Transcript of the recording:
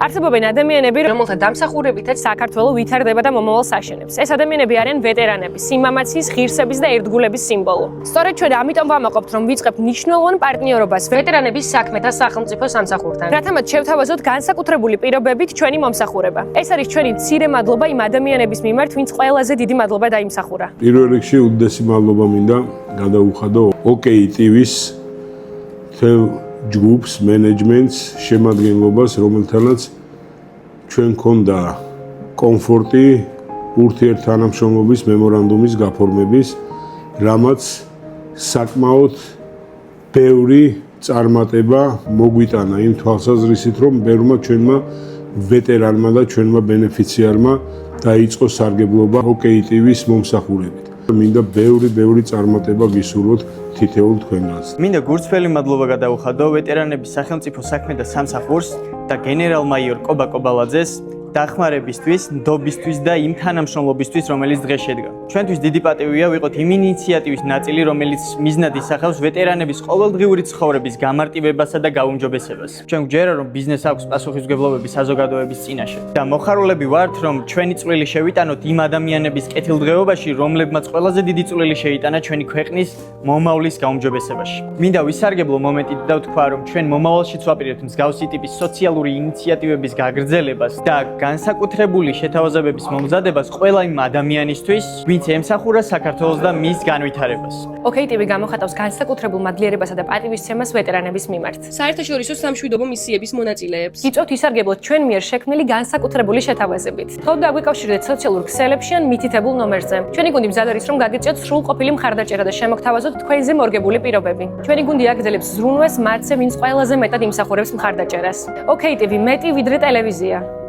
არსებობენ ადამიანები, რომელთა დამსახურებითაც საქართველო ვითარდება და მომავალს აშენებს. ეს ადამიანები არიან ვეტერანები, სიმამაცის, ღირსების და ერთგულების სიმბოლო. სწორედ ჩვენ ამიტომ ვამაყობთ, რომ ვიწყებთ მნიშვნელოვან პარტნიორობას ვეტერანების საქმეთა სახელმწიფო სამსახურთან. რათა მათ შევთავაზოთ განსაკუთრებული პირობებით ჩვენი მომსახურება. ეს არის ჩვენი მცირე მადლობა იმ ადამიანების მიმართ, ვინც ყველაზე დიდი მადლობა დაიმსახურა. პირველ რიგში უდიდესი მადლობა მინდა გადაუხადო OKI TV-ს მთელ ჯგუფს, მენეჯმენტს, შემადგენლობას, რომელთანაც ჩვენ გქონდა კომფორტი ურთიერთთანამშრომლობის მემორანდუმის გაფორმების, რამაც საკმაოდ ბევრი წარმატება მოგვიტანა იმ თვალსაზრისით, რომ ბევრმა ჩვენმა ვეტერანმა და ჩვენმა ბენეფიციარმა დაიწყო სარგებლობა OKI TV-ს მომსახურებით. მინდა ბევრი წარმატება გისურვოთ თითოეულ თქვენგანს. მინდა გურცფელი მადლობა გადაუხადო ვეტერანების სახელმწიფო საქმეთა სამსახურს და გენერალ-მაიორ კობა კობალაძეს დახმარებისთვის, ნდობისთვის და იმ თანამშრომლობისთვის, რომელიც დღეს შედგა. ჩვენთვის დიდი პატივია ვიყოთ იმ ინიციატივის ნაწილი, რომელიც მიზნად ისახავს ვეტერანების ყოველდღიური ცხოვრების გამარტივებასა და გაუმჯობესებას. ჩვენ გვჯერა, რომ ბიზნესს აქვს პასუხისმგებლობები საზოგადოების წინაშე და მოხარულები ვართ, რომ ჩვენი წვლილი შევიტანოთ იმ ადამიანების კეთილდღეობაში, რომლებმაც ყველაზე დიდი წვლილი შეიტანა ჩვენი ქვეყნის მომავლის გაუმჯობესებაში. მინდა ვისარგებლო მომენტით და ვთქვა, რომ ჩვენ მომავალშიც ვაპირებთ მსგავსი ტიპის სოციალური ინიციატივების გაგრძელებას და განსაკუთრებული შეთავაზებების მომზადებას ყველა იმ ადამიანისთვის, ვინც ემსახურა საქართველოს და მის განვითარებას. OKI TV გამოხატავს განსაკუთრებულ მადლიერებასა და პატივისცემას ვეტერანების მიმართ. საერთაშორისო სამშვიდობო მისიების მონაწილეებს. გიწევთ ისარგებლოთ ჩვენ მიერ შექმნილი განსაკუთრებული შეთავაზებით. თხოვთ დაგვიკავშირდეთ სოციალურ ქსელებში ან მითითებულ ნომერზე. ჩვენი გუნდი მზად არის, რომ გაგიწევთ სრულყოფილი მხარდაჭერა და შემოგთავაზოთ თქვენზე მორგებული პირობები. ჩვენი გუნდი აგრძელებს ზრუნვას მათზე, ვინც ყველაზე მეტად იმსახურებს მხარდაჭერას. OKI TV მეტი ვიდრე ტელევიზია.